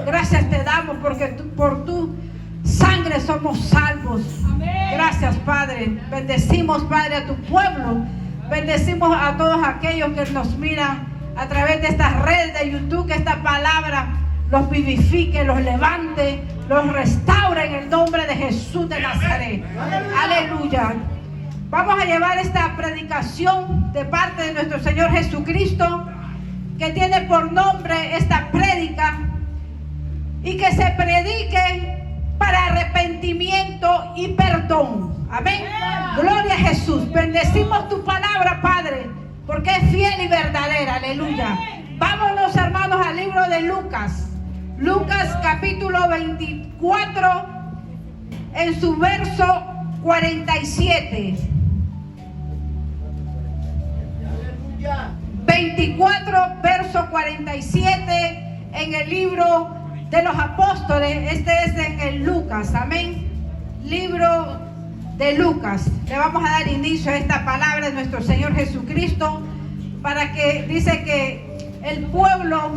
Gracias te damos porque por tu sangre somos salvos. Gracias, Padre. Bendecimos, Padre, a tu pueblo. Bendecimos a todos aquellos que nos miran a través de esta red de YouTube, que esta palabra los vivifique, los levante, los restaure en el nombre de Jesús de Nazaret. Aleluya. Vamos a llevar esta predicación de parte de nuestro Señor Jesucristo, que tiene por nombre esta prédica, y que se predique para arrepentimiento y perdón. Amén. Gloria a Jesús. Bendecimos tu palabra, Padre, porque es fiel y verdadera. Aleluya. Vámonos, hermanos, al libro de Lucas. Lucas capítulo 24, en su verso 47. 24, verso 47, en el libro de los apóstoles. Este es en el Lucas, amén. Libro de Lucas. Le vamos a dar inicio a esta palabra de nuestro Señor Jesucristo, para que dice que el pueblo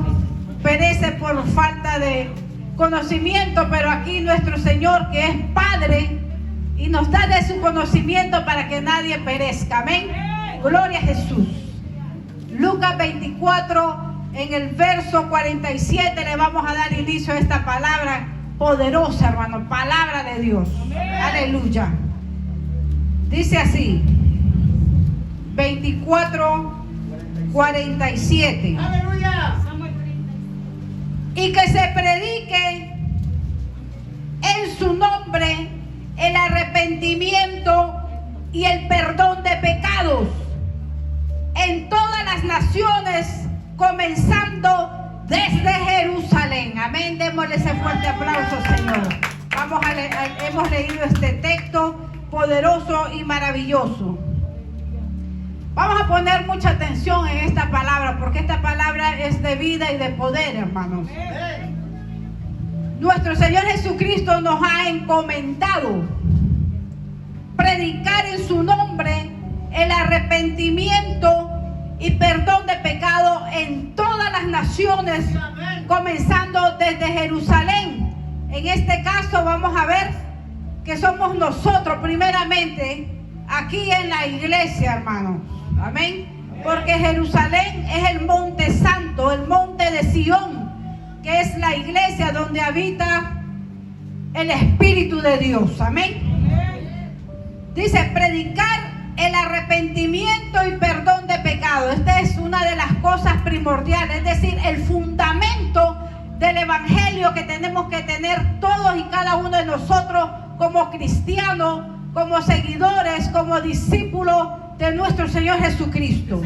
perece por falta de conocimiento, pero aquí nuestro Señor, que es Padre, y nos da de su conocimiento para que nadie perezca, amén. Gloria a Jesús. Lucas 24, en el verso 47, le vamos a dar inicio a esta palabra poderosa, hermano, palabra de Dios. Aleluya. Dice así, 24, 47. Aleluya. Y que se predique en su nombre el arrepentimiento y el perdón de pecados en todas las naciones, comenzando desde Jerusalén. Amén. Démosle ese fuerte aplauso, Señor. Hemos leído este texto poderoso y maravilloso. Vamos a poner mucha atención en esta palabra, porque esta palabra es de vida y de poder, hermanos. Nuestro Señor Jesucristo nos ha encomendado predicar en su nombre el arrepentimiento y perdón de pecado en todas las naciones, comenzando desde Jerusalén. En este caso vamos a ver que somos nosotros primeramente aquí en la iglesia, hermanos. Amén. Porque Jerusalén es el monte santo, el monte de Sión, que es la iglesia donde habita el Espíritu de Dios. Amén. Dice, predicar el arrepentimiento y perdón de pecado. Esta es una de las cosas primordiales, es decir, el fundamento del evangelio que tenemos que tener todos y cada uno de nosotros como cristianos, como seguidores, como discípulos de nuestro Señor Jesucristo.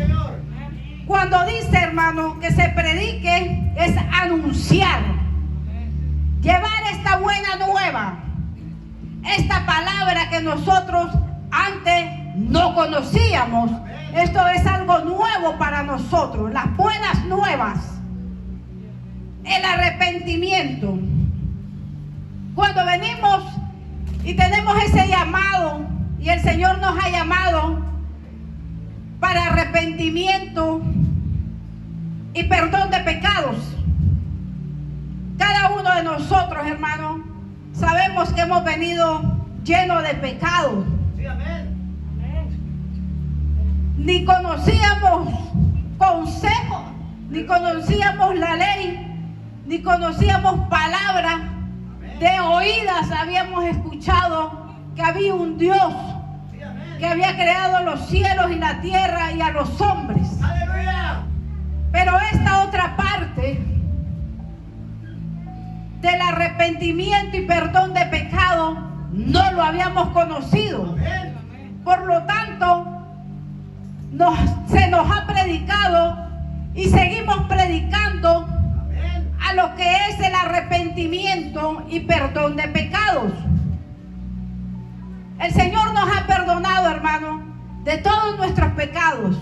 Cuando dice, hermano, que se predique, es anunciar, llevar esta buena nueva, esta palabra que nosotros antes no conocíamos. Esto es algo nuevo para nosotros, las buenas nuevas, el arrepentimiento. Cuando venimos y tenemos ese llamado, y el Señor nos ha llamado para arrepentimiento y perdón de pecados, cada uno de nosotros, hermanos, sabemos que hemos venido llenos de pecados. Sí, amén. Ni conocíamos consejos, ni conocíamos la ley, ni conocíamos palabras. De oídas habíamos escuchado que había un Dios que había creado los cielos y la tierra y a los hombres. Aleluya. Pero esta otra parte del arrepentimiento y perdón de pecado no lo habíamos conocido. Por lo tanto, se nos ha predicado y seguimos predicando a lo que es el arrepentimiento y perdón de pecados. El Señor nos ha perdonado, hermano, de todos nuestros pecados.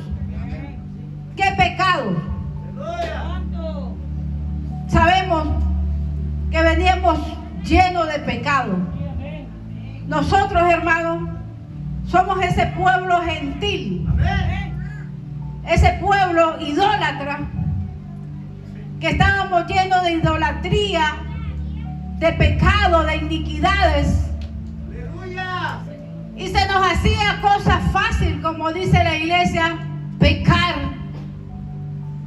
¿Qué pecados? Sabemos que veníamos llenos de pecado. Nosotros, hermanos, somos ese pueblo gentil, ese pueblo idólatra, que estábamos llenos de idolatría, de pecado, de iniquidades. Aleluya. Y se nos hacía cosa fácil, como dice la iglesia, pecar,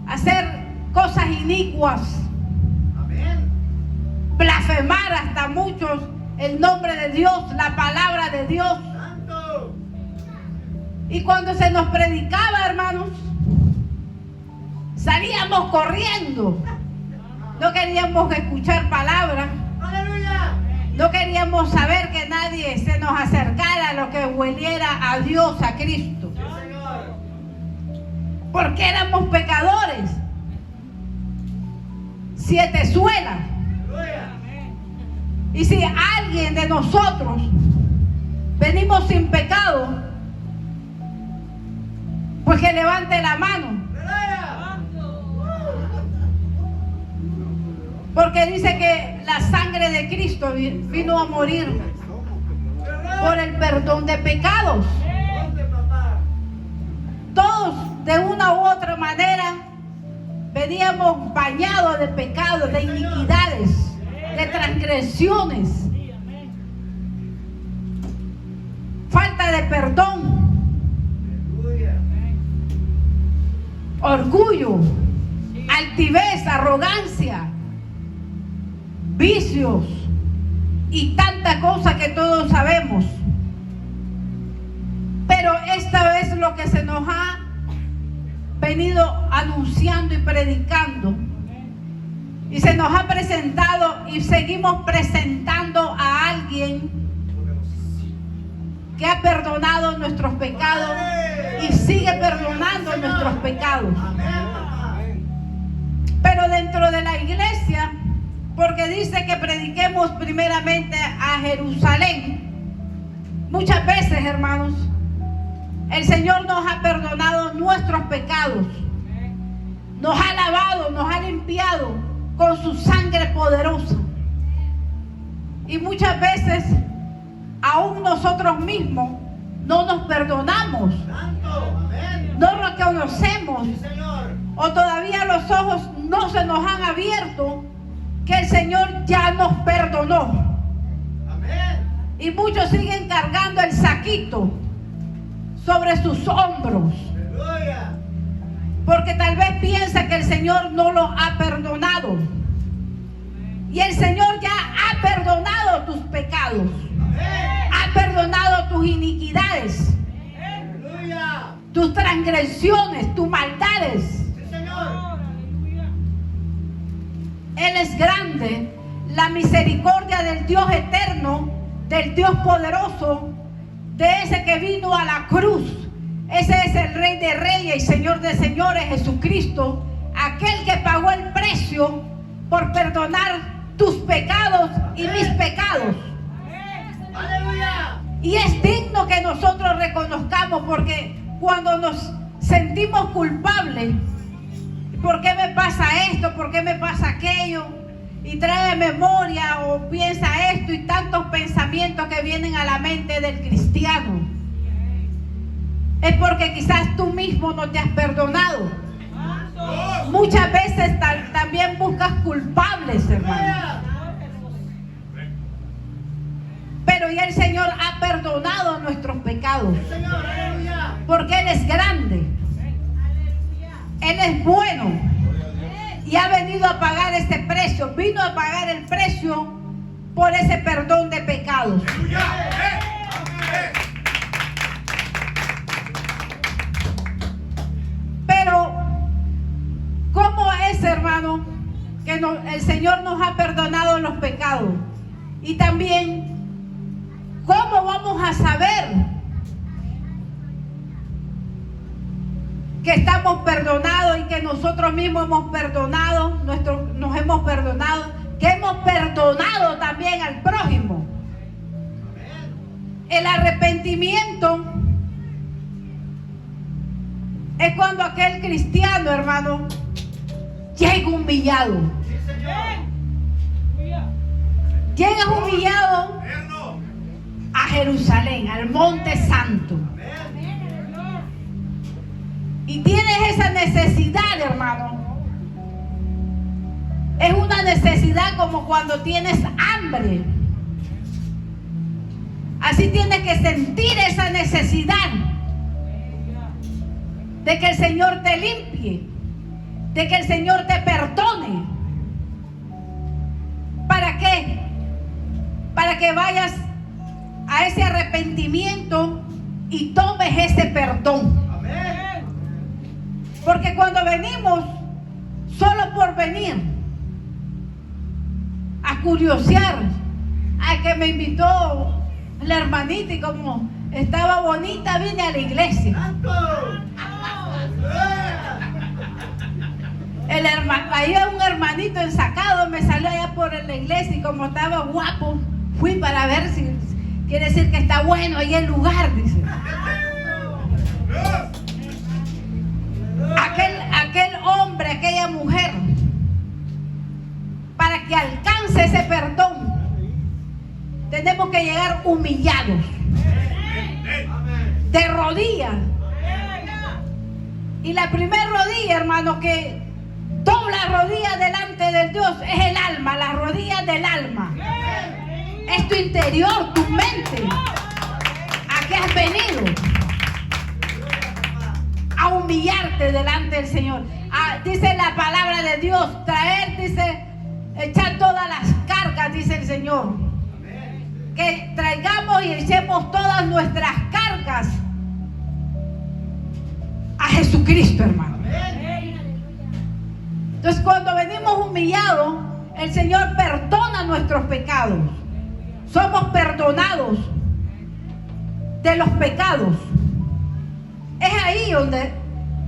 hacer cosas inicuas, Amén. blasfemar hasta muchos el nombre de Dios, la palabra de Dios. Santo. Y cuando se nos predicaba, hermanos, salíamos corriendo. No queríamos escuchar palabra. Aleluya. No queríamos saber que nadie se nos acercara a lo que hueliera a Dios, a Cristo. Sí, Señor. Porque éramos pecadores. 7 suelas. Aleluya. Y si alguien de nosotros venimos sin pecado, pues que levante la mano. Aleluya. Porque dice que la sangre de Cristo vino a morir por el perdón de pecados. ¿Dónde, papá? Todos, de una u otra manera, veníamos bañados de pecados, de iniquidades, de transgresiones, falta de perdón, Aleluya. orgullo, altivez, arrogancia, vicios y tanta cosa que todos sabemos. Pero esta vez lo que se nos ha venido anunciando y predicando y se nos ha presentado y seguimos presentando a alguien que ha perdonado nuestros pecados y sigue perdonando nuestros pecados. Amén, papá. Pero dentro de la iglesia, porque dice que prediquemos primeramente a Jerusalén, muchas veces, hermanos, el Señor nos ha perdonado nuestros pecados, nos ha lavado, nos ha limpiado con su sangre poderosa. Y muchas veces, aún nosotros mismos no nos perdonamos, Santo. Amén. no reconocemos, Sí, Señor. o todavía los ojos no se nos han abierto que el Señor ya nos perdonó. Amén. Y muchos siguen cargando el saquito sobre sus hombros, Aleluya. porque tal vez piensa que el Señor no los ha perdonado. Y el Señor ya ha perdonado tus pecados, Amén. ha perdonado tus iniquidades, Aleluya. tus transgresiones, tus maldades. Sí, Señor. Él es grande, la misericordia del Dios eterno, del Dios poderoso, de ese que vino a la cruz. Ese es el Rey de Reyes y Señor de Señores, Jesucristo, aquel que pagó el precio por perdonar tus pecados y mis pecados. Aleluya. Y es digno que nosotros reconozcamos, porque cuando nos sentimos culpables, ¿por qué me pasa esto? ¿Por qué me pasa aquello? Y trae memoria o piensa esto y tantos pensamientos que vienen a la mente del cristiano. Es porque quizás tú mismo no te has perdonado. Muchas veces también buscas culpables, hermano. Pero ya el Señor ha perdonado nuestros pecados, Sí, Señor. Aleluya. porque Él es grande, Él es bueno y ha venido a pagar ese precio. Vino a pagar el precio por ese perdón de pecados. Pero ¿cómo es, hermano, que el Señor nos ha perdonado los pecados? Y también, ¿cómo vamos a saber que estamos perdonados y que nosotros mismos hemos perdonado, nos hemos perdonado, que hemos perdonado también al prójimo? El arrepentimiento es cuando aquel cristiano, hermano, llega humillado. Sí, Señor. Llega humillado a Jerusalén, al Monte Santo. Y tienes esa necesidad, hermano. Es una necesidad como cuando tienes hambre. Así tienes que sentir esa necesidad de que el Señor te limpie, de que el Señor te perdone. ¿Para qué? Para que vayas a ese arrepentimiento y tomes ese perdón. Amén. Porque cuando venimos solo por venir a curiosear, a que me invitó la hermanita y como estaba bonita vine a la iglesia. ¡Santo! Ahí un hermanito ensacado me salió allá por la iglesia y como estaba guapo, fui para ver si quiere decir que está bueno ahí el lugar, dice. Aquel hombre, aquella mujer, para que alcance ese perdón, tenemos que llegar humillados, de rodillas. Y la primera rodilla, hermano, que dobla rodillas delante de Dios es el alma, las rodillas del alma. Es tu interior, tu mente. ¿A qué has venido? A humillarte delante del Señor. Dice la palabra de Dios, traer, dice, echar todas las cargas, dice el Señor. Que traigamos y echemos todas nuestras cargas a Jesucristo, hermano. Entonces, cuando venimos humillados, el Señor perdona nuestros pecados. Somos perdonados de los pecados. Es ahí donde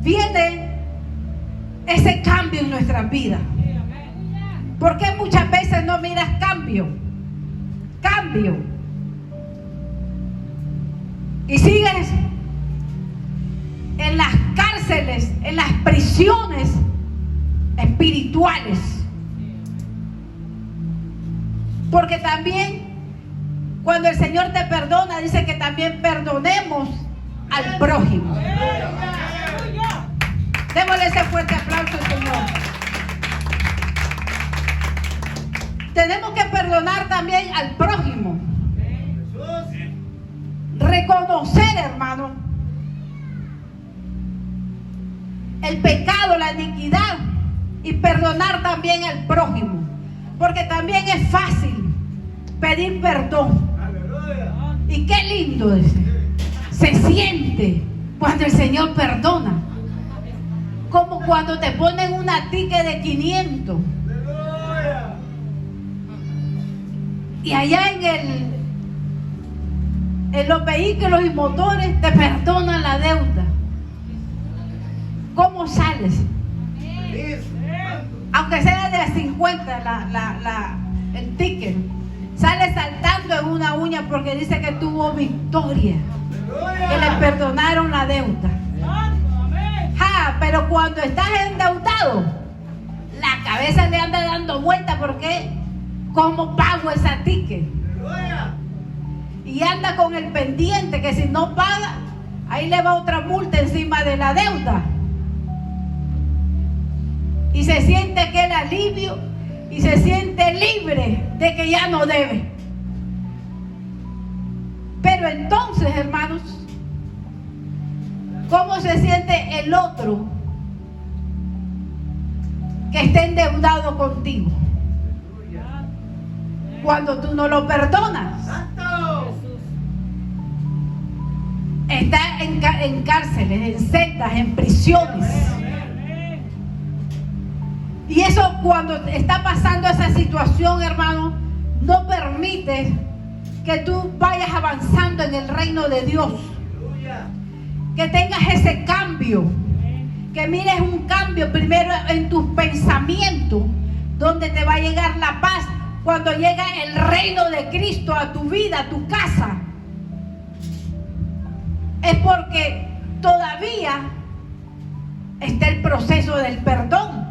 viene ese cambio en nuestras vidas. ¿Por qué muchas veces no miras cambio? Cambio. Y sigues en las cárceles, en las prisiones espirituales. Porque también cuando el Señor te perdona, dice que también perdonemos al prójimo. Démosle ese fuerte aplauso al Señor. Tenemos que perdonar también al prójimo. Reconocer, hermano, el pecado, la iniquidad, y perdonar también al prójimo. Porque también es fácil pedir perdón. Y qué lindo se siente cuando el Señor perdona. Como cuando te ponen una ticket de 500. Y allá en los vehículos y motores te perdonan la deuda. ¿Cómo sales? Aunque sea de 50 el ticket, sale saltando en una uña porque dice que tuvo victoria, que le perdonaron la deuda. Pero cuando estás endeudado, la cabeza le anda dando vuelta porque ¿cómo pago esa ticket? Y anda con el pendiente que si no paga, ahí le va otra multa encima de la deuda. Y se siente aquel alivio y se siente libre de que ya no debe. Pero entonces, hermanos, ¿cómo se siente el otro que esté endeudado contigo? Cuando tú no lo perdonas. Está en cárceles, en celdas, en prisiones. Y eso, cuando está pasando esa situación, hermano, no permite que tú vayas avanzando en el reino de Dios. Que tengas ese cambio. Que mires un cambio primero en tus pensamientos, donde te va a llegar la paz cuando llega el reino de Cristo a tu vida, a tu casa. Es porque todavía está el proceso del perdón.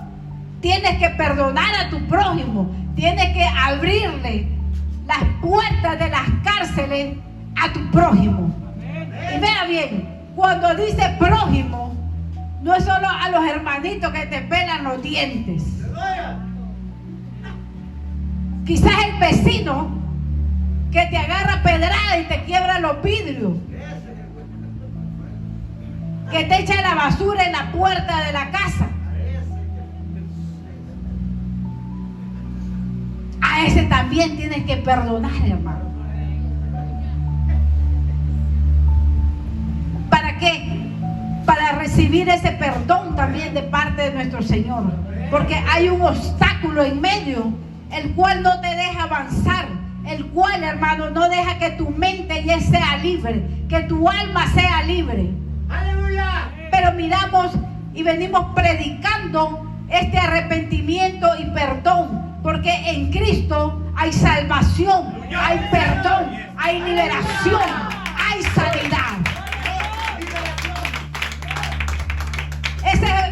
Tienes que perdonar a tu prójimo. Tienes que abrirle las puertas de las cárceles a tu prójimo. Y vea bien, cuando dice prójimo, no es solo a los hermanitos que te pelan los dientes. Quizás el vecino que te agarra pedrada y te quiebra los vidrios, que te echa la basura en la puerta de la casa. A ese también tienes que perdonar, hermano. ¿Para qué? Para recibir ese perdón también de parte de nuestro Señor. Porque hay un obstáculo en medio, el cual no te deja avanzar, el cual, hermano, no deja que tu mente ya sea libre, que tu alma sea libre. ¡Aleluya! Pero miramos y venimos predicando este arrepentimiento y perdón, porque en Cristo hay salvación, hay perdón, hay liberación, hay sanidad.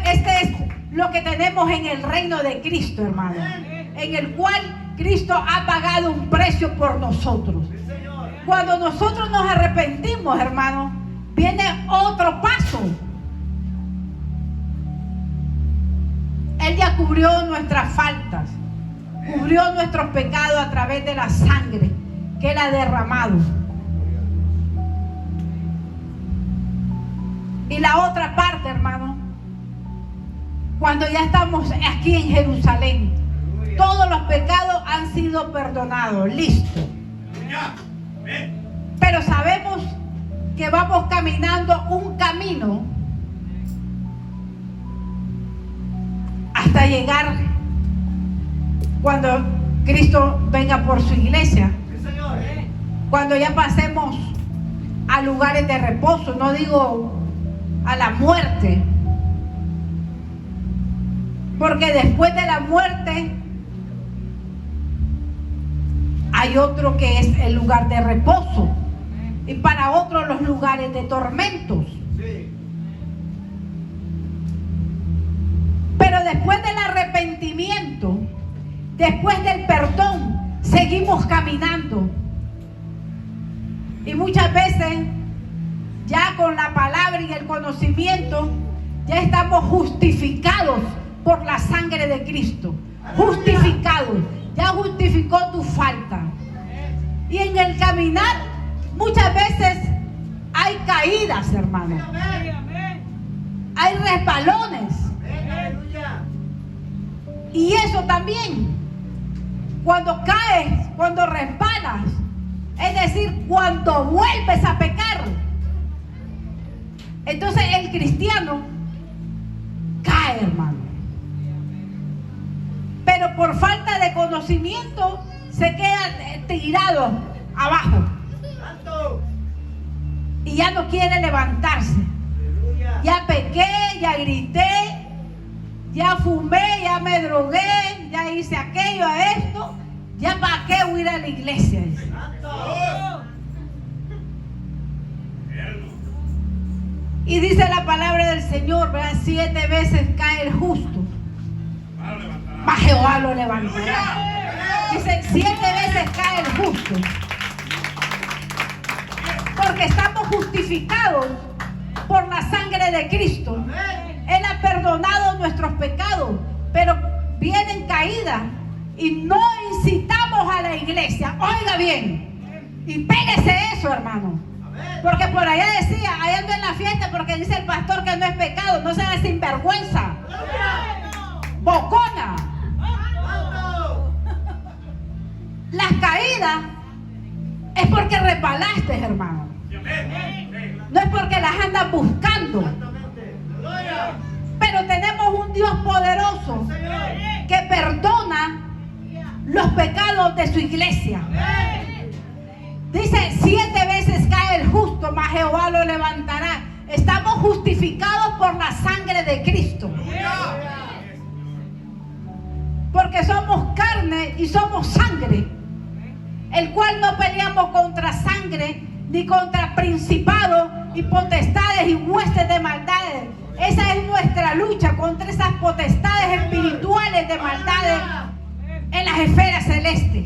Este es lo que tenemos en el reino de Cristo, hermano, en el cual Cristo ha pagado un precio por nosotros. Cuando nosotros nos arrepentimos, hermano, viene otro paso. Él ya cubrió nuestras faltas, cubrió nuestros pecados a través de la sangre que Él ha derramado. Y la otra parte, hermano, cuando ya estamos aquí en Jerusalén, todos los pecados han sido perdonados, listo. Pero sabemos que vamos caminando un camino hasta llegar cuando Cristo venga por su iglesia. Cuando ya pasemos a lugares de reposo, no digo a la muerte, porque después de la muerte hay otro que es el lugar de reposo, y para otros los lugares de tormentos. Pero después del arrepentimiento, después del perdón, seguimos caminando. Y muchas veces, ya con la palabra y el conocimiento, ya estamos justificados por la sangre de Cristo. Justificados. Ya justificó tu falta. Y en el caminar, muchas veces hay caídas, hermano. Hay resbalones. Y eso también, cuando caes, cuando resbalas, es decir, cuando vuelves a pecar, entonces el cristiano cae, hermano. Pero por falta de conocimiento se queda tirado abajo y ya no quiere levantarse. Ya pequé, ya grité, ya fumé, ya me drogué, ya hice aquello, a esto, ya para qué voy a ir a la iglesia. Y dice la palabra del Señor, ¿verdad? 7 veces cae el justo, mas Jehová lo levantará. Dice, 7 veces cae el justo, porque estamos justificados por la sangre de Cristo. Él ha perdonado nuestros pecados, pero vienen caídas y no incitamos a la iglesia. Oiga bien, y pégese eso, hermano, porque por allá decía, allá ando en la fiesta porque dice el pastor que no es pecado. No seas sinvergüenza, bocona. Las caídas es porque resbalaste, hermano, no es porque las andas buscando. Pero tenemos un Dios poderoso que perdona los pecados de su iglesia. Dice, 7 veces cae el justo, mas Jehová lo levantará. Estamos justificados por la sangre de Cristo, porque somos carne y somos sangre, el cual no peleamos contra sangre ni contra principados y potestades y huestes de maldades. Esa es nuestra lucha, contra esas potestades espirituales de maldades en las esferas celestes.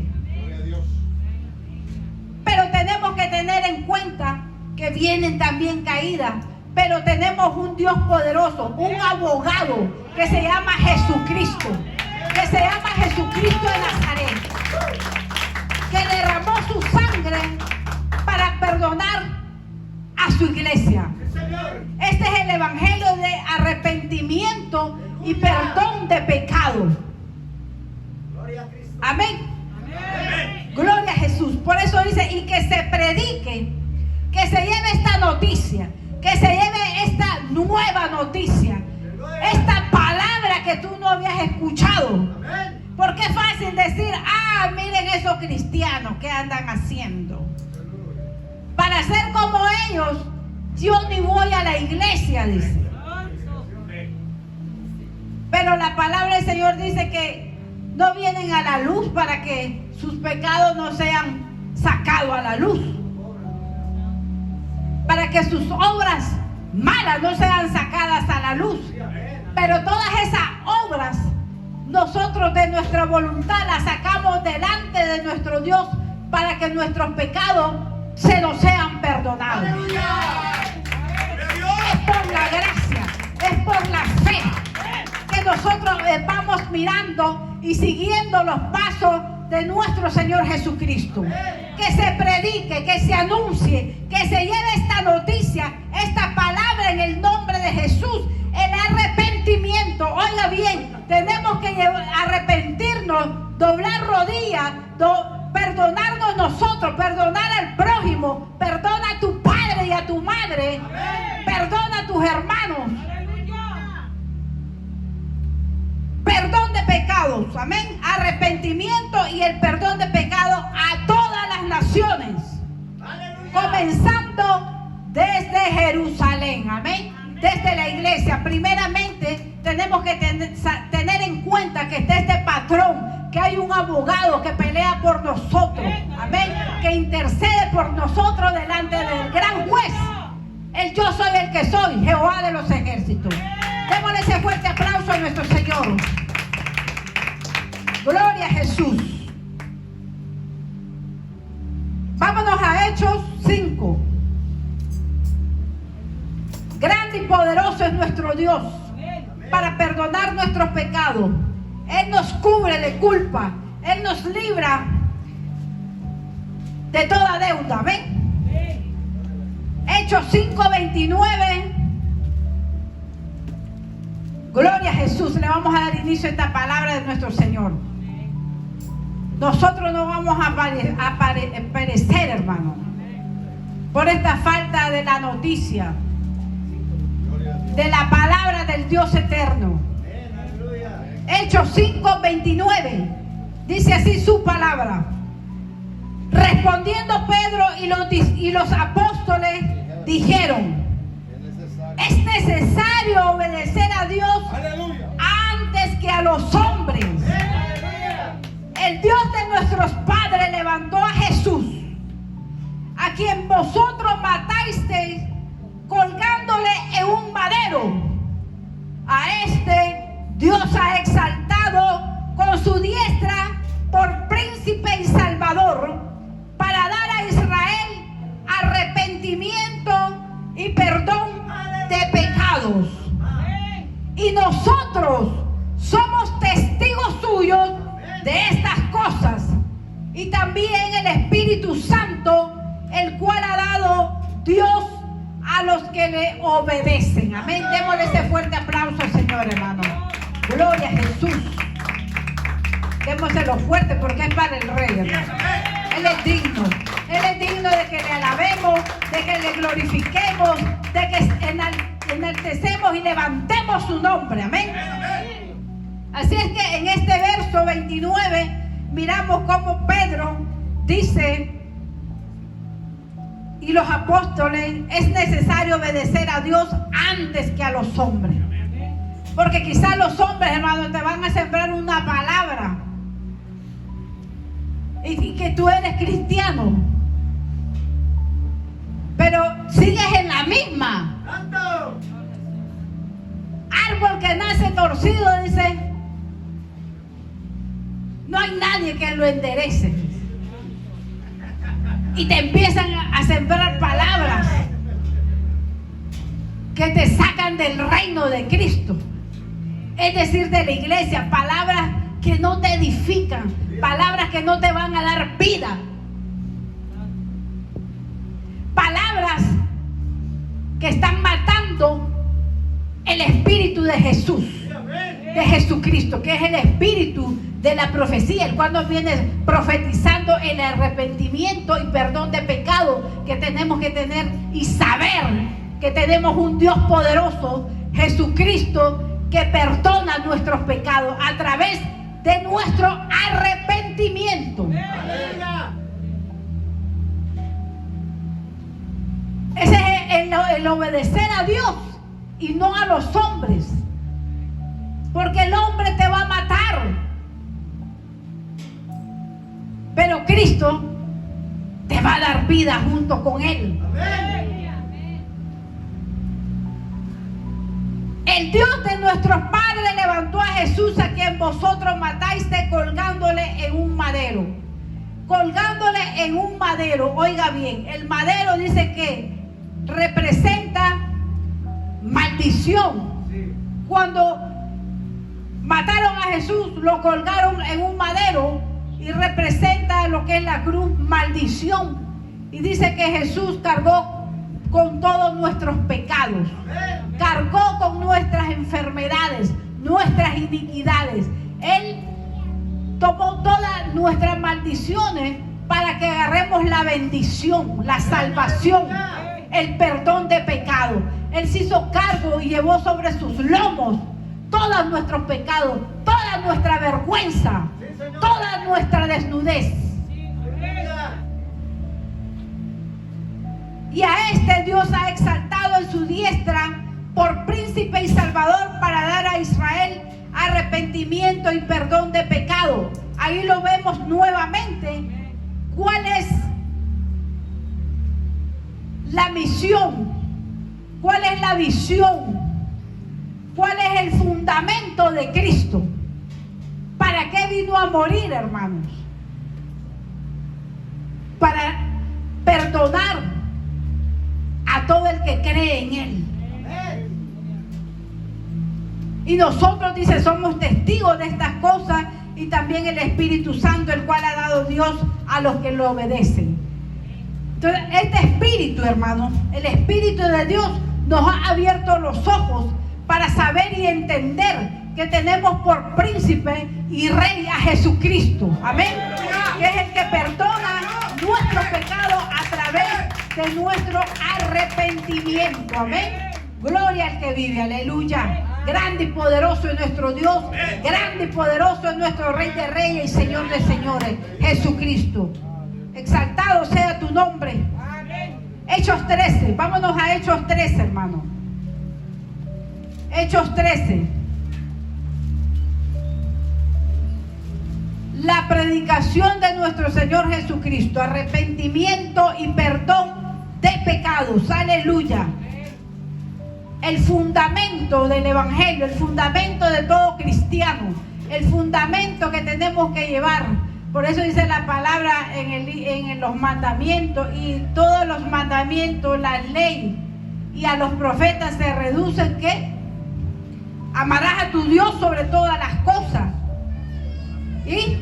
Pero tenemos que tener en cuenta que vienen también caídas, pero tenemos un Dios poderoso, un abogado que se llama Jesucristo, de Nazaret. iglesia. Sí, Señor. Este es el evangelio de arrepentimiento y perdón de pecado. Gloria a Cristo. Amén. Amén. Gloria a Jesús. Por eso dice, y que se predique, que se lleve esta noticia, que se lleve esta nueva noticia, esta palabra que tú no habías escuchado. Amén. Porque es fácil decir, miren esos cristianos que andan haciendo. Para ser como ellos, yo ni voy a la iglesia, dice. Pero la palabra del Señor dice que no vienen a la luz para que sus pecados no sean sacados a la luz. Para que sus obras malas no sean sacadas a la luz. Pero todas esas obras, nosotros de nuestra voluntad las sacamos delante de nuestro Dios para que nuestros pecados se nos sean perdonados. Es por la gracia, es por la fe que nosotros vamos mirando y siguiendo los pasos de nuestro Señor Jesucristo. Que se predique, que se anuncie, que se lleve esta noticia, esta palabra en el nombre de Jesús. El arrepentimiento, oiga bien, tenemos que arrepentirnos, doblar rodillas, perdonarnos nosotros, perdonar al prójimo, perdona a tu padre y a tu madre, perdona a tus hermanos. Perdón de pecados, amén. Arrepentimiento y el perdón de pecados a todas las naciones, comenzando desde Jerusalén, amén. Desde la iglesia, primeramente tenemos que tener en cuenta que está este patrón, que hay un abogado que pelea por nosotros, amén, que intercede por nosotros delante del gran juez. El yo soy el que soy, Jehová de los ejércitos. Démosle ese fuerte aplauso a nuestro Señor. Gloria a Jesús. Vámonos a Hechos 5. Grande y poderoso es nuestro Dios para perdonar nuestros pecados. Él nos cubre de culpa. Él nos libra de toda deuda. ¿Ven? Hechos 5:29. Gloria a Jesús. Le vamos a dar inicio a esta palabra de nuestro Señor. Nosotros no vamos a perecer, hermano, por esta falta de la noticia, de la palabra del Dios eterno. Hechos 5:29 dice así su palabra. Respondiendo Pedro y los apóstoles dijeron: es necesario obedecer a Dios antes que a los hombres. El Dios de nuestros padres levantó a Jesús, a quien vosotros matasteis colgándole en un madero. A este Dios ha exaltado con su diestra por príncipe y salvador, para dar a Israel arrepentimiento y perdón de pecados. Y nosotros somos testigos suyos de estas cosas, y también el Espíritu Santo, el cual ha dado Dios a los que le obedecen. Amén. Démosle ese fuerte aplauso al Señor, hermano. Gloria a Jesús. Démoselo fuerte porque es para el Rey, hermano. Él es digno. Él es digno de que le alabemos, de que le glorifiquemos, de que enaltecemos y levantemos su nombre. Amén. Así es que en este verso 29 miramos cómo Pedro dice, y los apóstoles, es necesario obedecer a Dios antes que a los hombres. Porque quizás los hombres, hermanos, te van a sembrar una palabra y que tú eres cristiano, pero sigues en la misma. Árbol que nace torcido, dice, no hay nadie que lo enderece. Y te empiezan a sembrar palabras que te sacan del reino de Cristo, es decir, de la iglesia. Palabras que no te edifican, palabras que no te van a dar vida, palabras que están matando el espíritu de Jesús, de Jesucristo, que es el espíritu de la profecía, el cual nos viene profetizando el arrepentimiento y perdón de pecado que tenemos que tener y saber que tenemos un Dios poderoso, Jesucristo, que perdona nuestros pecados a través de nuestro arrepentimiento. Ese es el obedecer a Dios y no a los hombres, porque el hombre te va a matar, pero Cristo te va a dar vida junto con Él. El Dios de nuestros padres levantó a Jesús, a quien vosotros mataste, colgándole en un madero. Colgándole en un madero. Oiga bien, el madero dice que representa maldición. Cuando mataron a Jesús, lo colgaron en un madero y representa lo que es la cruz, maldición. Y dice que Jesús cargó con todos nuestros pecados, cargó con nuestras enfermedades, nuestras iniquidades. Él tomó todas nuestras maldiciones para que agarremos la bendición, la salvación, el perdón de pecado. Él se hizo cargo y llevó sobre sus lomos todos nuestros pecados, toda nuestra vergüenza, toda nuestra desnudez. Y a este Dios ha exaltado en su diestra por príncipe y salvador, para dar a Israel arrepentimiento y perdón de pecado. Ahí lo vemos nuevamente. ¿Cuál es la misión? ¿Cuál es la visión? ¿Cuál es el fundamento de Cristo? ¿Para qué vino a morir, hermanos? Para perdonar a todo el que cree en Él. Y nosotros, dice, somos testigos de estas cosas, y también el Espíritu Santo, el cual ha dado Dios a los que lo obedecen. Entonces, este Espíritu, hermano, el Espíritu de Dios nos ha abierto los ojos para saber y entender que tenemos por príncipe y rey a Jesucristo. Amén. Que es el que perdona nuestro pecado a través de nuestro arrepentimiento. Amén. Gloria al que vive. Aleluya. Grande y poderoso es nuestro Dios. Grande y poderoso es nuestro Rey de Reyes y Señor de Señores, Jesucristo. Exaltado sea tu nombre. Hechos 13. Vámonos a Hechos 13, hermano. Hechos 13. La predicación de nuestro Señor Jesucristo. Arrepentimiento y perdón de pecados. Aleluya. El fundamento del Evangelio, el fundamento de todo cristiano, el fundamento que tenemos que llevar. Por eso dice la palabra en los mandamientos, y todos los mandamientos, la ley y a los profetas se reducen ¿qué? Amarás a tu Dios sobre todas las cosas y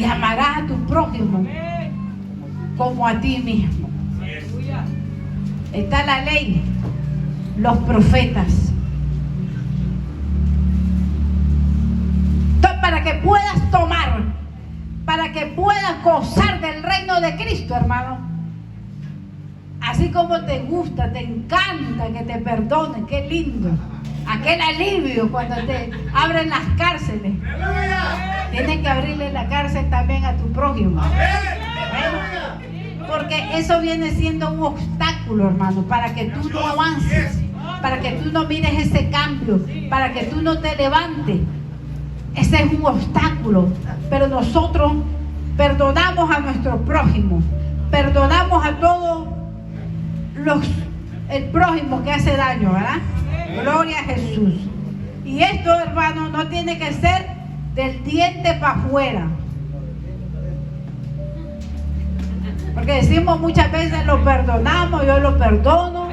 amarás a tu prójimo como a ti mismo. Está la ley, los profetas. Entonces, para que puedas tomar, para que puedas gozar del reino de Cristo, hermano, así como te gusta, te encanta que te perdonen, qué lindo, aquel alivio cuando te abren las cárceles. Tienes que abrirle la cárcel también a tu prójimo. Porque eso viene siendo un obstáculo, hermano, para que tú no avances, para que tú no mires ese cambio, para que tú no te levantes. Ese es un obstáculo. Pero nosotros perdonamos a nuestro prójimo, perdonamos a todos el prójimo que hace daño, ¿verdad? Gloria a Jesús. Y esto, hermano, no tiene que ser del diente para afuera. Porque decimos muchas veces lo perdonamos, yo lo perdono,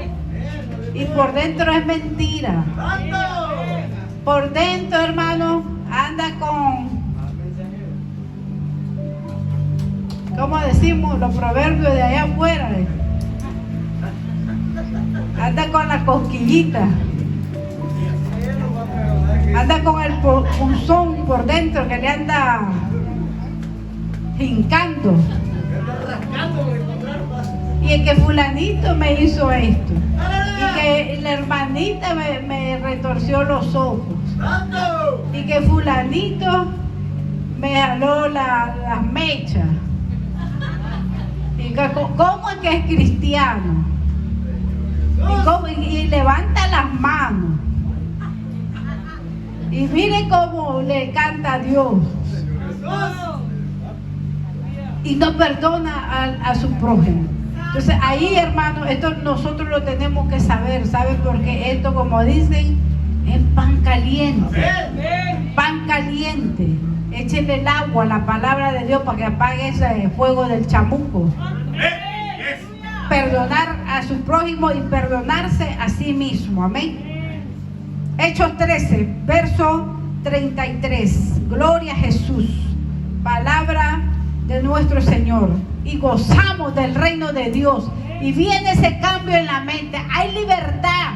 y por dentro es mentira. Por dentro, hermano, anda con, ¿cómo decimos los proverbios de allá afuera? anda con la cosquillita, anda con el punzón por dentro que le anda hincando. Y el que fulanito me hizo esto, y que la hermanita me retorció los ojos, y que fulanito me jaló las mechas. Y que, ¿cómo es que es cristiano? Y levanta las manos. Y miren cómo le canta a Dios. Y no perdona a su prójimo. Entonces ahí, hermano, esto nosotros lo tenemos que saber. ¿Saben? Porque esto, como dicen, es pan caliente. Pan caliente. Échenle el agua a la palabra de Dios para que apague ese fuego del chamuco. Perdonar a su prójimo y perdonarse a sí mismo. Amén. Hechos 13, verso 33. Gloria a Jesús. Palabra de nuestro Señor. Y gozamos del reino de Dios. Y viene ese cambio en la mente. Hay libertad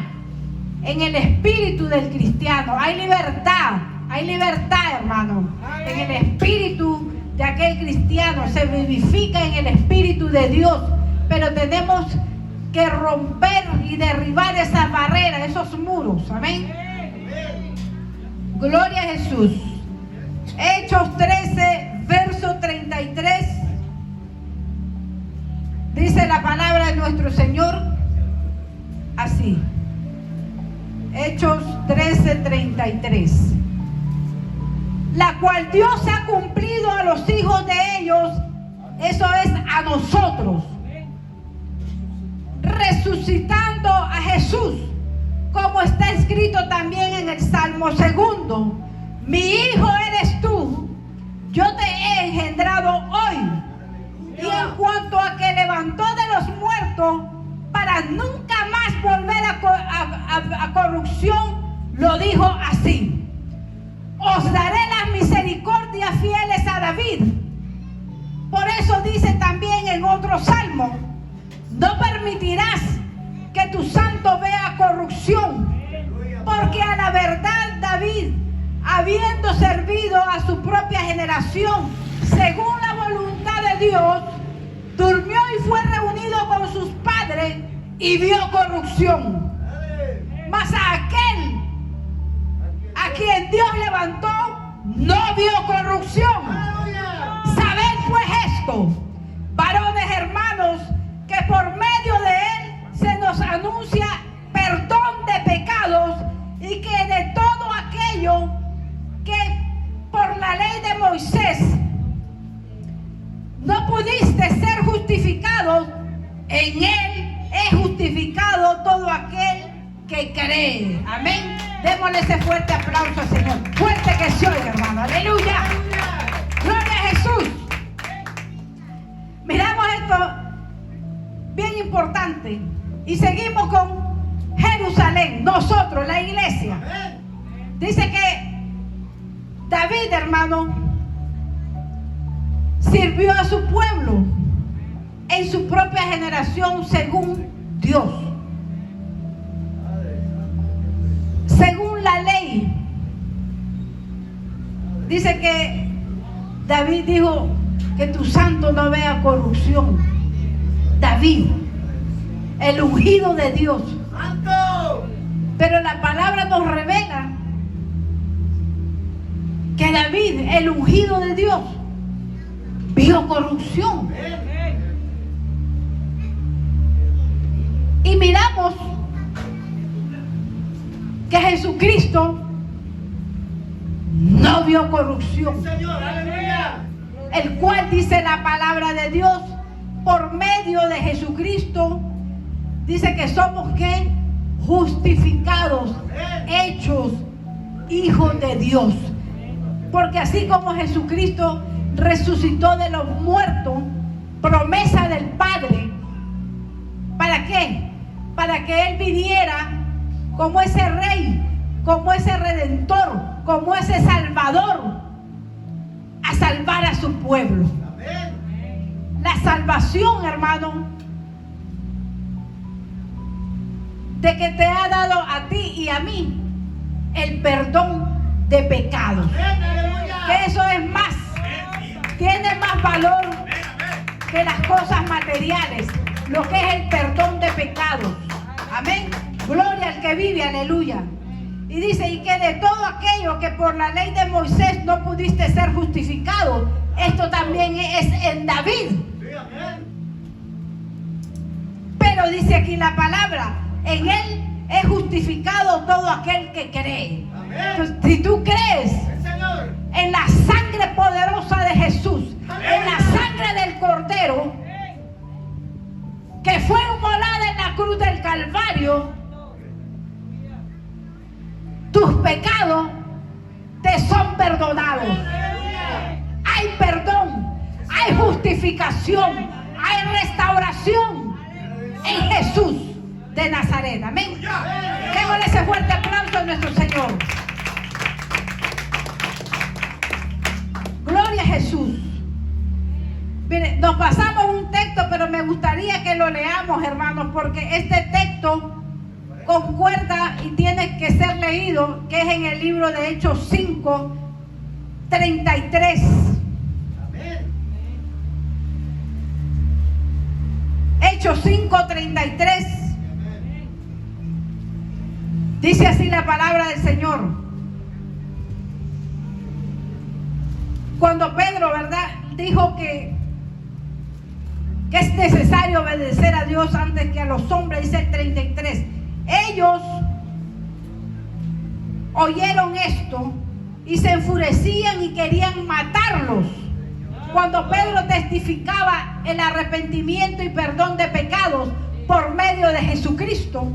en el espíritu del cristiano. Hay libertad, hermano. En el espíritu de aquel cristiano. Se vivifica en el espíritu de Dios. Pero tenemos que romper y derribar esas barreras, esos muros. Amén. Gloria a Jesús. Hechos 13, verso 33. Dice la palabra de nuestro Señor así. Hechos 13, 33. La cual Dios ha cumplido a los hijos de ellos, eso es a nosotros, resucitando a Jesús, como está escrito también en el Salmo 2. Mi hijo eres tú, yo te he engendrado hoy. Y en cuanto a que levantó de los muertos para nunca más volver a corrupción, lo dijo así: os daré las misericordias fieles a David. Por eso dice también en otro salmo: no permitirás que tu santo vea corrupción, porque a la verdad David, habiendo servido a su propia generación según la voluntad de Dios, durmió y fue reunido con sus padres y vio corrupción. Mas a aquel a quien Dios levantó no vio corrupción. Sabed pues esto, varones hermanos, que por medio de él se nos anuncia perdón de pecados, y que de todo aquello que por la ley de Moisés no pudiste ser justificados, en él es justificado todo aquel que cree. Amén. Démosle ese fuerte aplauso al Señor. Fuerte que se oiga, hermano. Aleluya. Gloria a Jesús. Miramos esto bien importante. Y seguimos con Jerusalén. Nosotros, la iglesia. Dice que David, hermano, sirvió a su pueblo en su propia generación según Dios, según la ley. Dice que David dijo que tu santo no vea corrupción. David, el ungido de Dios. Pero la palabra nos revela que David, el ungido de Dios, vio corrupción. Y miramos que Jesucristo no vio corrupción, el cual dice la palabra de Dios, por medio de Jesucristo, dice que somos ¿qué? Justificados, hechos hijos de Dios. Porque así como Jesucristo resucitó de los muertos, promesa del Padre, ¿para qué? Para que Él viniera como ese Rey, como ese Redentor, como ese Salvador, a salvar a su pueblo. La salvación, hermano, de que te ha dado a ti y a mí el perdón de pecados. Que eso es más, tiene más valor que las cosas materiales, lo que es el perdón de pecados. Amén. Gloria al que vive, aleluya. Y dice, y que de todo aquello que por la ley de Moisés no pudiste ser justificado, esto también es en David. Pero dice aquí la palabra, en él es justificado todo aquel que cree. Entonces, si tú crees en la sangre poderosa de Jesús, en la sangre del Cordero, que fue inmolada en la cruz del Calvario, tus pecados te son perdonados. Hay perdón, hay justificación, hay restauración en Jesús de Nazaret. Amén. Démosle ese fuerte aplauso a nuestro Señor. Gloria a Jesús. Mire, nos pasamos un texto, pero me gustaría que lo leamos, hermanos, porque este texto concuerda y tiene que ser leído, que es en el libro de Hechos 5, 33. Hechos 5, 33. Dice así la palabra del Señor. Cuando Pedro, ¿verdad?, dijo que es necesario obedecer a Dios antes que a los hombres, dice el 33. Ellos oyeron esto y se enfurecían y querían matarlos. Cuando Pedro testificaba el arrepentimiento y perdón de pecados por medio de Jesucristo,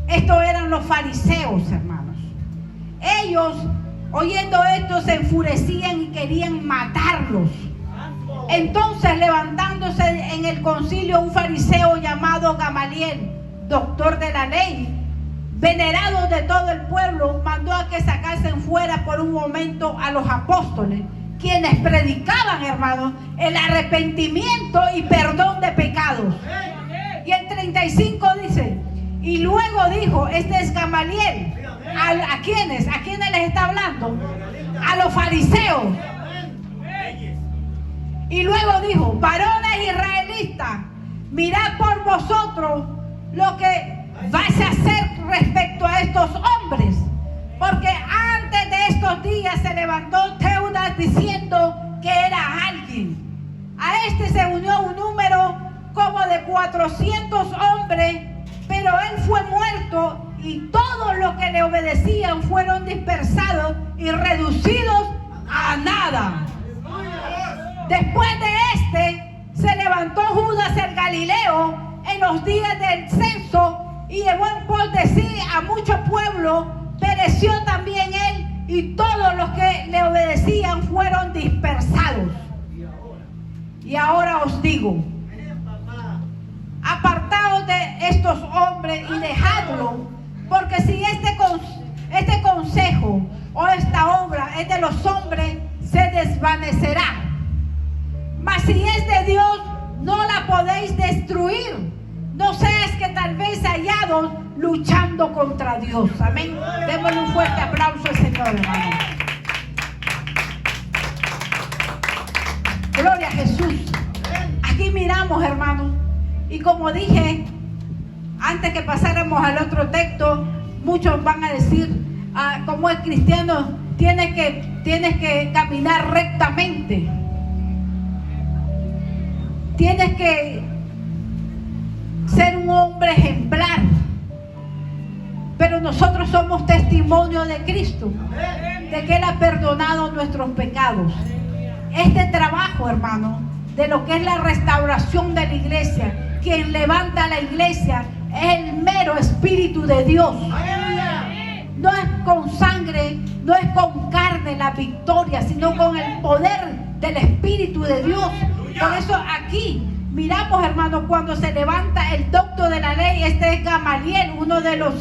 estos eran los fariseos, hermanos. Ellos, oyendo esto, se enfurecían y querían matarlos. Entonces, levantándose en el concilio un fariseo llamado Gamaliel, doctor de la ley, venerado de todo el pueblo, mandó a que sacasen fuera por un momento a los apóstoles, quienes predicaban, hermanos, el arrepentimiento y perdón de pecados. Y el 35 dice, y luego dijo, este es Gamaliel. ¿A quiénes? ¿A quiénes les está hablando? A los fariseos. Y luego dijo, varones israelitas, mirad por vosotros lo que vais a hacer respecto a estos hombres. Porque antes de estos días se levantó Teudas diciendo que era alguien. A este se unió un número como de 400 hombres, pero él fue muerto y todos los que le obedecían fueron dispersados y reducidos a nada. Después de este se levantó Judas el Galileo en los días del censo y llevó en pos de sí a mucho pueblo. Pereció también él y todos los que le obedecían fueron dispersados. Y ahora os digo, apartaos de estos hombres y dejadlo, porque si este consejo o esta obra es de los hombres, se desvanecerá. Mas si es de Dios, no la podéis destruir. No seas que tal vez hallados luchando contra Dios. Amén. Démosle un fuerte aplauso al Señor, hermano. Gloria a Jesús. Aquí miramos, hermano. Y como dije, antes que pasáramos al otro texto, muchos van a decir, como es cristiano, tienes que caminar rectamente. Tienes que ser un hombre ejemplar. Pero nosotros somos testimonio de Cristo, de que Él ha perdonado nuestros pecados. Este trabajo, hermano, de lo que es la restauración de la iglesia, quien levanta la iglesia es el mero Espíritu de Dios. No es con sangre, no es con carne la victoria, sino con el poder del Espíritu de Dios. Por eso aquí miramos, hermanos, cuando se levanta el doctor de la ley, este es Gamaliel, uno de los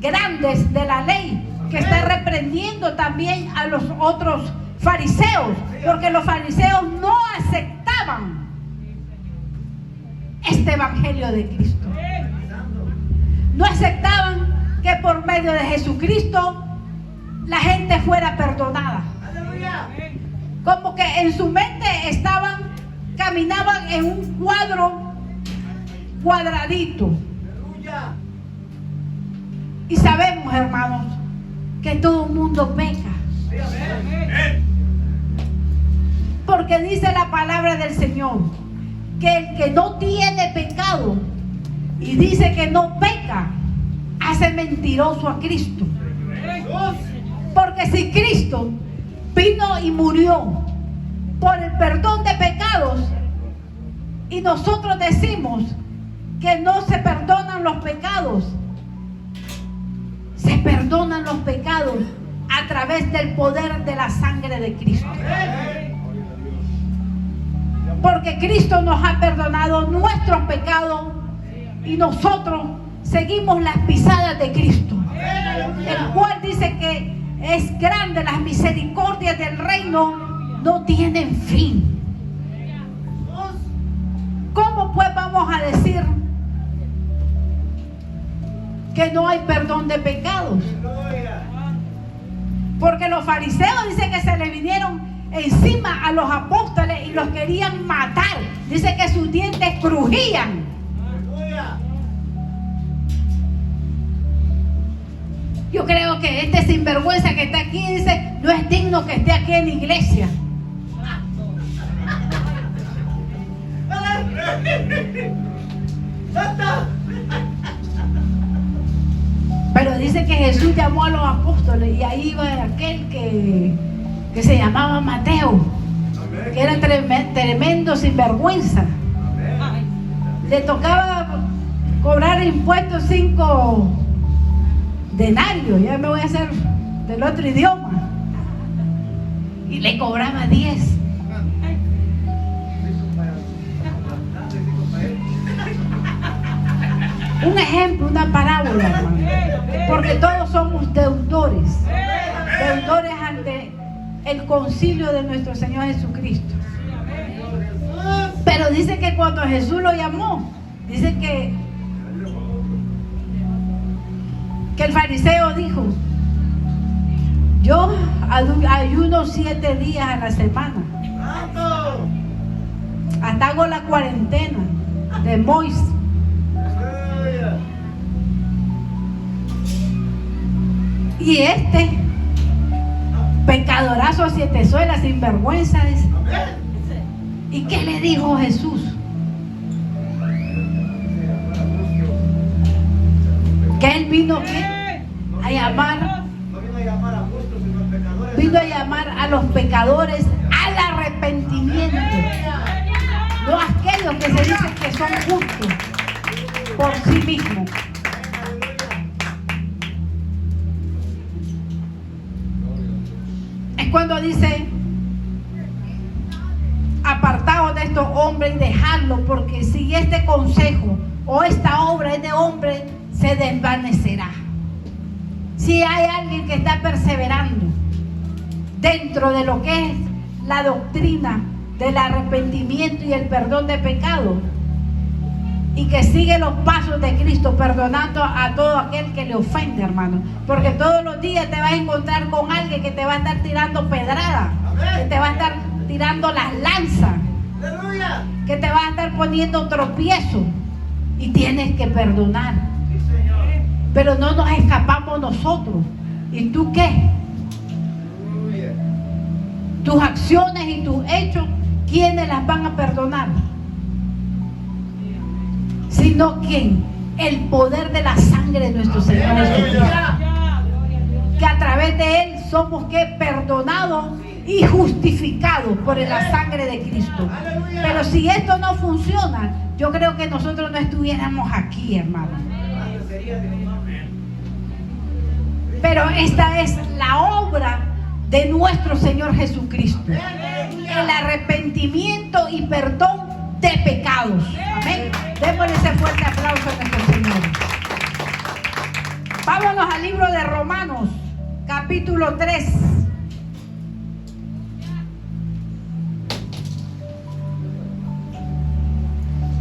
grandes de la ley, que está reprendiendo también a los otros fariseos, porque los fariseos no aceptaban este evangelio de Cristo. no aceptaban que por medio de Jesucristo la gente fuera perdonada. Aleluya. Como que en su mente caminaban en un cuadradito. Aleluya. Y sabemos, hermanos, que todo el mundo peca. Sí, amén. Porque dice la palabra del Señor que el que no tiene pecado y dice que no peca, hace mentiroso a Cristo. Jesús. Porque si Cristo vino y murió por el perdón de pecados y nosotros decimos que no se perdonan los pecados, se perdonan los pecados a través del poder de la sangre de Cristo. Porque Cristo nos ha perdonado nuestros pecados y nosotros seguimos las pisadas de Cristo, el cual dice que es grande, las misericordias del reino no tienen fin. ¿Cómo pues vamos a decir que no hay perdón de pecados? Aleluya. Porque los fariseos dicen que se le vinieron encima a los apóstoles y los querían matar. Dice que sus dientes crujían. Aleluya. Yo creo que este sinvergüenza que está aquí dice, no es digno que esté aquí en la iglesia. ¡Santa! Pero dice que Jesús llamó a los apóstoles y ahí iba aquel que se llamaba Mateo, que era tremendo sinvergüenza. Le tocaba cobrar impuestos 5 denarios, ya me voy a hacer del otro idioma, y le cobraba 10. Un ejemplo, una parábola, hermano, porque todos somos deudores ante el concilio de nuestro Señor Jesucristo. Pero dice que cuando Jesús lo llamó, dice que el fariseo dijo, yo ayuno 7 días a la semana, ¡Santo! hasta hago la cuarentena de Moisés. Aleluya. Y este pecadorazo 7 suelas, sinvergüenza, dice. Amén. ¿Y qué le dijo Jesús? Que él vino a llamar, No vino a llamar a justos, sino a pecadores. vino a llamar a los pecadores al arrepentimiento, no a aquellos que se dicen que son justos por sí mismos. Es cuando dice, apartaos de estos hombres y dejadlos, porque si este consejo o esta obra es de hombre, se desvanecerá. Si hay alguien que está perseverando dentro de lo que es la doctrina del arrepentimiento y el perdón de pecado, y que sigue los pasos de Cristo, perdonando a todo aquel que le ofende, hermano, porque todos los días te vas a encontrar con alguien que te va a estar tirando pedrada, que te va a estar tirando las lanzas, Aleluya. que te va a estar poniendo tropiezo, y tienes que perdonar. Sí, Señor. Pero no nos escapamos nosotros. ¿Y tú qué? Aleluya. Tus acciones y tus hechos, ¿quiénes las van a perdonar? Sino ¿quién? El poder de la sangre de nuestro Señor Jesucristo. Que a través de Él somos que perdonados y justificados por la sangre de Cristo. Pero si esto no funciona, yo creo que nosotros no estuviéramos aquí, hermano. Pero esta es la obra de nuestro Señor Jesucristo. El arrepentimiento y perdón de pecados. Amén. Démosle ese fuerte aplauso a nuestro Señor. Vámonos al libro de Romanos, capítulo 3.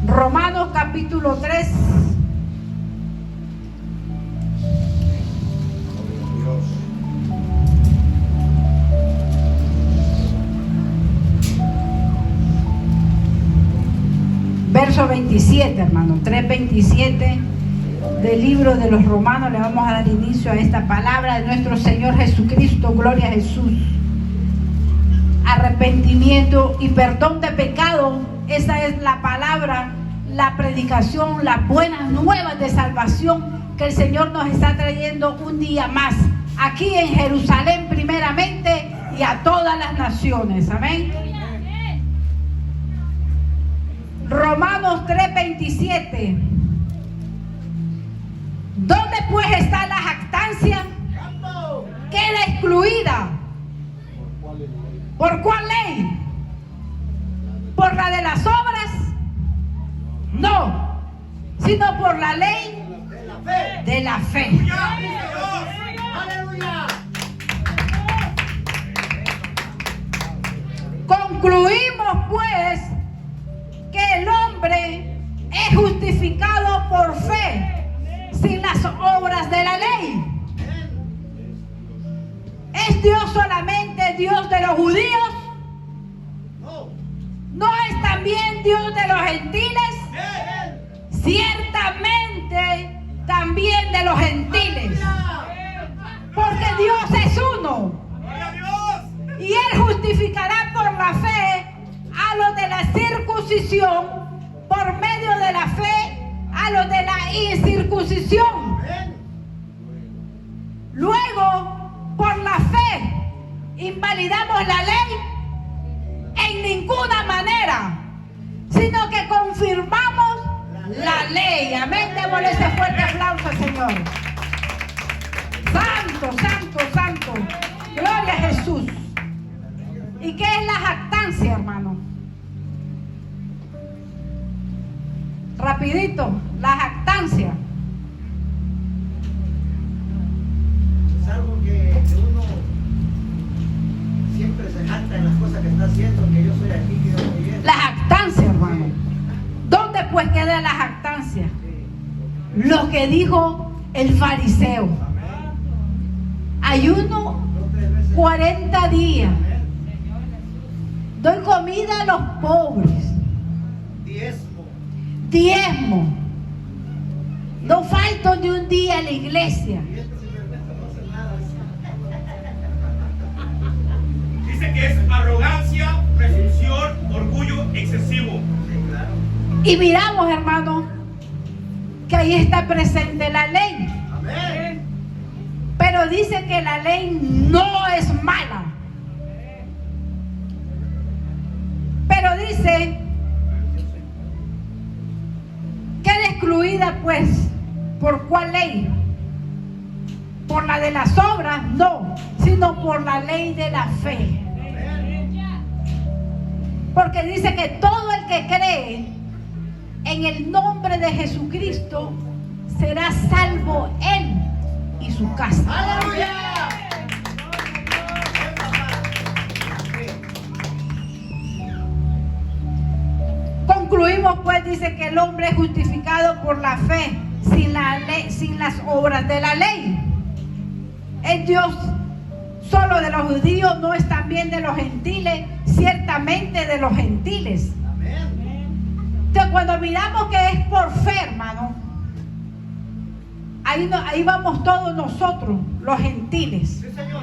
Romanos capítulo 3, verso 27, hermano. 3:27 del libro de los Romanos. Le vamos a dar inicio a esta palabra de nuestro Señor Jesucristo. Gloria a Jesús. Arrepentimiento y perdón de pecado. Esa es la palabra, la predicación, las buenas nuevas de salvación que el Señor nos está trayendo un día más. Aquí en Jerusalén primeramente y a todas las naciones. Amén. Romanos 3:27. ¿Dónde pues está la jactancia? Queda excluida. ¿Por cuál ley? ¿Por la de las obras? No, sino por la ley de la fe. ¡Aleluya! Concluimos pues que el hombre es justificado por fe sin las obras de la ley. ¿Es Dios solamente Dios de los judíos? ¿No es también Dios de los gentiles? Ciertamente también de los gentiles. Porque Dios es uno. Y Él justificará por la fe a los de la circuncisión, por medio de la fe a los de la incircuncisión. Luego, por la fe, invalidamos la ley en ninguna manera, sino que confirmamos la ley. Amén. Démosle ese fuerte aplauso al Señor. Santo, santo, santo. Gloria a Jesús. ¿Y qué es la jactancia, hermano? Rapidito, la jactancia. Es algo que uno siempre se jacta en las cosas que está haciendo, que yo soy aquí, que yo soy allá. La jactancia, hermano. ¿Dónde pues queda la jactancia? Lo que dijo el fariseo. Ayuno 40 días. Doy comida a los pobres. Diezmo. No falto ni un día a la iglesia. Dice que es arrogancia, presunción, orgullo excesivo. Y miramos, hermano, que ahí está presente la ley. Amén. Pero dice que la ley no es mala. Pero dice, queda excluida pues, ¿por cuál ley? ¿Por la de las obras? No, sino por la ley de la fe. Porque dice que todo el que cree en el nombre de Jesucristo será salvo él y su casa. ¡Aleluya! Concluimos pues, dice que el hombre es justificado por la fe, sin la ley, sin las obras de la ley. Es Dios solo de los judíos, no es también de los gentiles, ciertamente de los gentiles. Entonces, cuando miramos que es por fe, hermano, ahí vamos todos nosotros, los gentiles. Sí, Señor.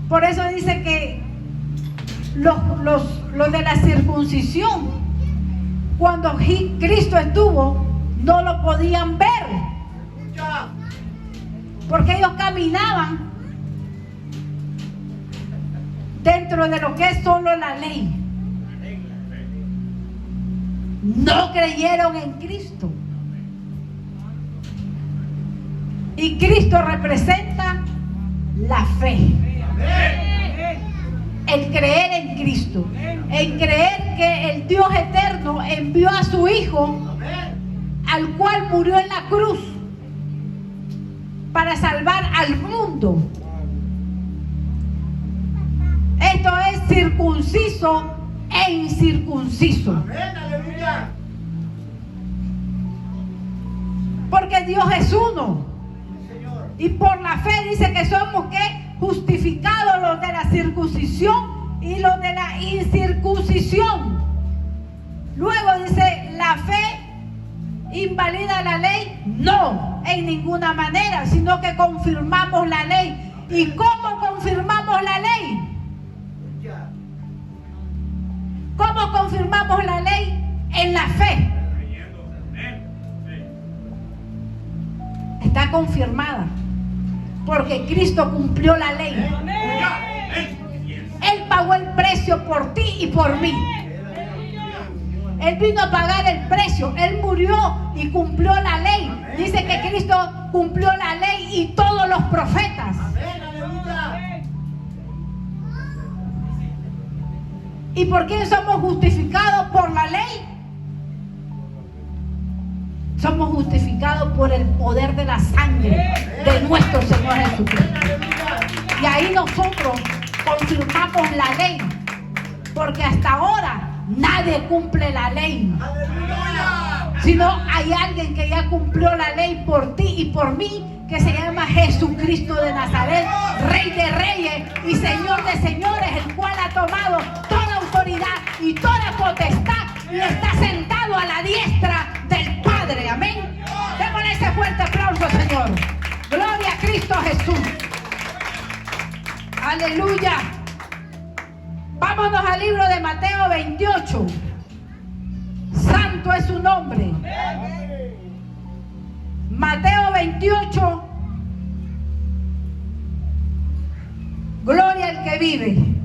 Por eso dice que los de la circuncisión, cuando Cristo estuvo, no lo podían ver, porque ellos caminaban dentro de lo que es solo la ley. No creyeron en Cristo. Y Cristo representa la fe. El creer en Cristo. El creer que el Dios eterno envió a su Hijo, al cual murió en la cruz para salvar al mundo. Esto es circunciso e incircunciso. Amén, aleluya. Porque Dios es uno. Sí, Señor. Y por la fe dice que somos ¿qué? Justificados los de la circuncisión y los de la incircuncisión. Luego dice, ¿la fe invalida la ley? No, en ninguna manera, sino que confirmamos la ley. ¿Y cómo confirmamos la ley? ¿Cómo confirmamos la ley? En la fe. Está confirmada, porque Cristo cumplió la ley. Él pagó el precio por ti y por mí. Él vino a pagar el precio. Él murió y cumplió la ley. Dice que Cristo cumplió la ley y todos los profetas. ¿Y por qué somos justificados por la ley? Somos justificados por el poder de la sangre de nuestro Señor Jesucristo. Y ahí nosotros confirmamos la ley, porque hasta ahora nadie cumple la ley, sino hay alguien que ya cumplió la ley por ti y por mí, que se llama Jesucristo de Nazaret, Rey de Reyes y Señor de Señores, el cual ha tomado toda autoridad y toda potestad y está sentado a la diestra del Padre. Amén. Démosle ese fuerte aplauso, Señor. Gloria a Cristo Jesús. Aleluya. Vámonos al libro de Mateo 28. Santo es su nombre. Mateo 28. Gloria al que vive.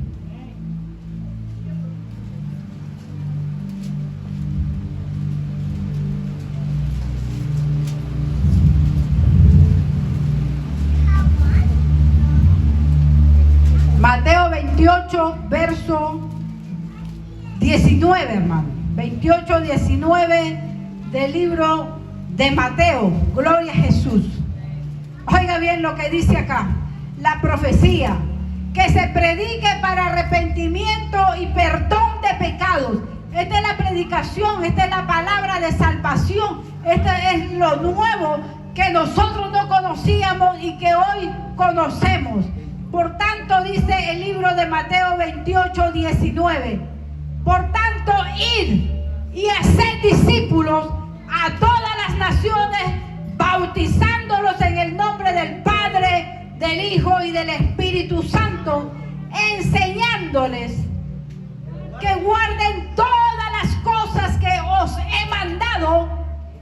Mateo 28, verso 19, hermano. 28, 19 del libro de Mateo. Gloria a Jesús. Oiga bien lo que dice acá. La profecía. Que se predique para arrepentimiento y perdón de pecados. Esta es la predicación, esta es la palabra de salvación. Esto es lo nuevo que nosotros no conocíamos y que hoy conocemos. Por tanto, dice el libro de Mateo 28, 19. Por tanto, id y haced discípulos a todas las naciones, bautizándolos en el nombre del Padre, del Hijo y del Espíritu Santo, enseñándoles que guarden todas las cosas que os he mandado.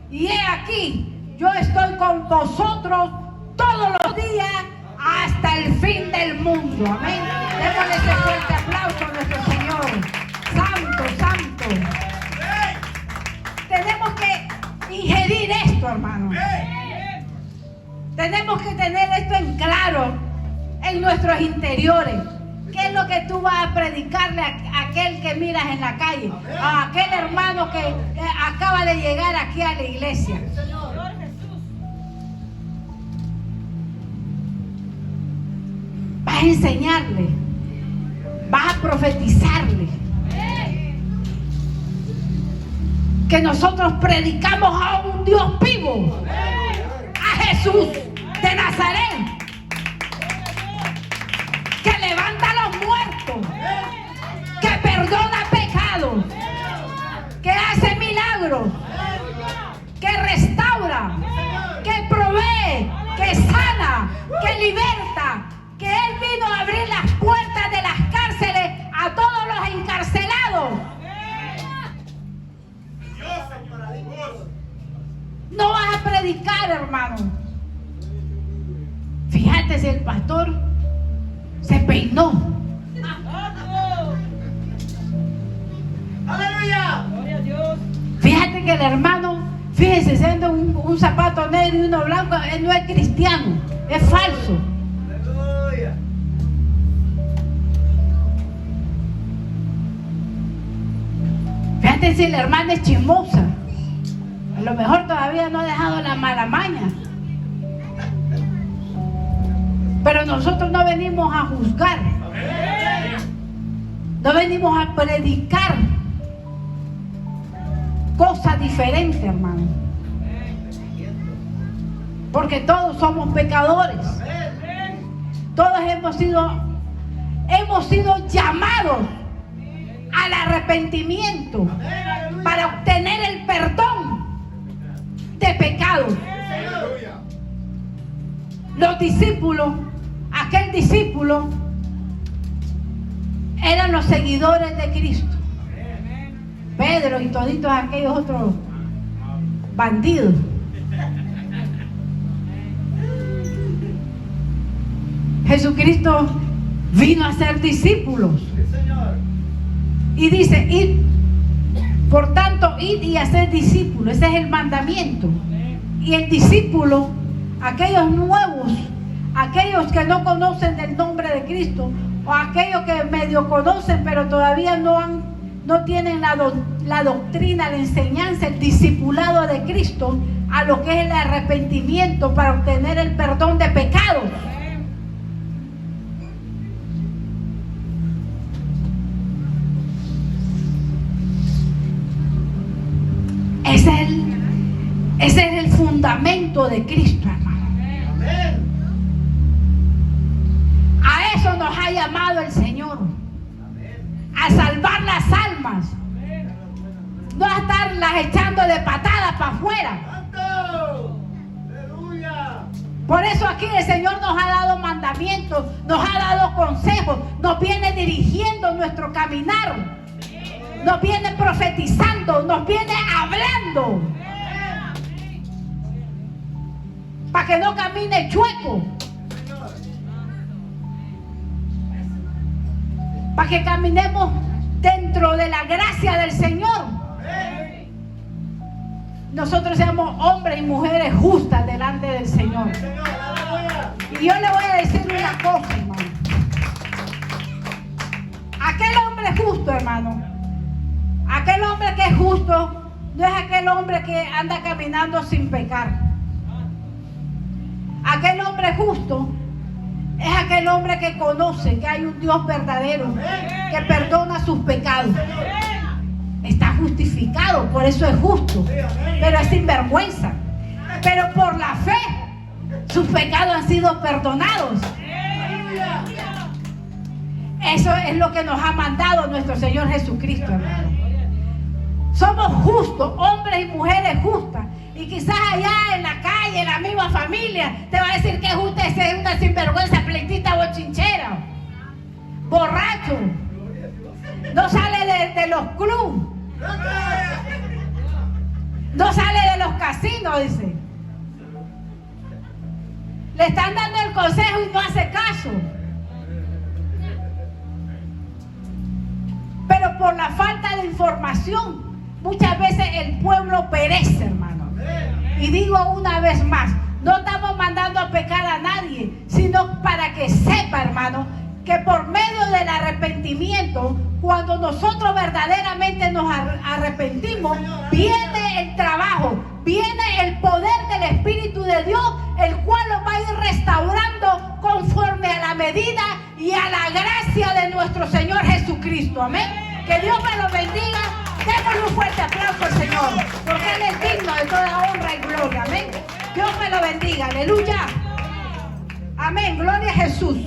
Y he aquí, yo estoy con vosotros todos los días hasta el fin del mundo. Amén. Démosle ese fuerte aplauso a nuestro Señor. Santo, santo. Tenemos que ingerir esto, hermano. Tenemos que tener esto en claro en nuestros interiores. ¿Qué es lo que tú vas a predicarle a aquel que miras en la calle? A aquel hermano que acaba de llegar aquí a la iglesia. Vas a enseñarle, vas a profetizarle que nosotros predicamos a un Dios vivo, a Jesús de Nazaret, que levanta a los muertos, que perdona pecados, que hace milagros, que restaura, que provee, que sana, que liberta. Que Él vino a abrir las puertas de las cárceles a todos los encarcelados. No vas a predicar, hermano. Fíjate si el pastor se peinó. ¡Aleluya! Fíjate que el hermano, fíjese, siendo un zapato negro y uno blanco, él no es cristiano, es falso. Fíjate si la hermana es chismosa. A lo mejor todavía no ha dejado la mala maña. Pero nosotros no venimos a juzgar. No venimos a predicar cosas diferentes, hermano. Porque todos somos pecadores. Todos hemos sido llamados al arrepentimiento para pecados. Los discípulos, aquel discípulo, eran los seguidores de Cristo. Pedro y toditos aquellos otros bandidos. Jesucristo vino a ser discípulos. Y dice, id, por tanto, id y hacer discípulos. Ese es el mandamiento. Y el discípulo, aquellos nuevos, aquellos que no conocen el nombre de Cristo, o aquellos que medio conocen pero todavía no tienen la doctrina, la enseñanza, el discipulado de Cristo, a lo que es el arrepentimiento para obtener el perdón de pecados. Ese es el fundamento de Cristo, hermano. A eso nos ha llamado el Señor. A salvar las almas. No a estarlas echando de patadas para afuera. Por eso aquí el Señor nos ha dado mandamientos, nos ha dado consejos, nos viene dirigiendo nuestro caminar, nos viene profetizando, nos viene hablando, para que no camine chueco, para que caminemos dentro de la gracia del Señor. Nosotros seamos hombres y mujeres justas delante del Señor. Y yo le voy a decir una cosa, hermano. Aquel hombre justo, hermano, aquel hombre que es justo no es aquel hombre que anda caminando sin pecar. Aquel hombre justo es aquel hombre que conoce que hay un Dios verdadero que perdona sus pecados. Está justificado, por eso es justo, pero es sinvergüenza. Pero por la fe, sus pecados han sido perdonados. Eso es lo que nos ha mandado nuestro Señor Jesucristo, hermano. Somos justos, hombres y mujeres justas. Y quizás allá en la calle, en la misma familia, te va a decir que justa es una sinvergüenza, pleitita, bochinchera, borracho, no sale de los clubes, no sale de los casinos, dice. Le están dando el consejo y no hace caso. Pero por la falta de información, muchas veces el pueblo perece, hermano. Y digo una vez más, no estamos mandando a pecar a nadie, sino para que sepa, hermano, que por medio del arrepentimiento, cuando nosotros verdaderamente nos arrepentimos, viene el trabajo, viene el poder del Espíritu de Dios, el cual nos va a ir restaurando conforme a la medida y a la gracia de nuestro Señor Jesucristo. Amén. Que Dios me lo bendiga. Démosle un fuerte aplauso al Señor, porque Él es digno de toda honra y gloria. Amén. Dios me lo bendiga. Aleluya. Amén. Gloria a Jesús.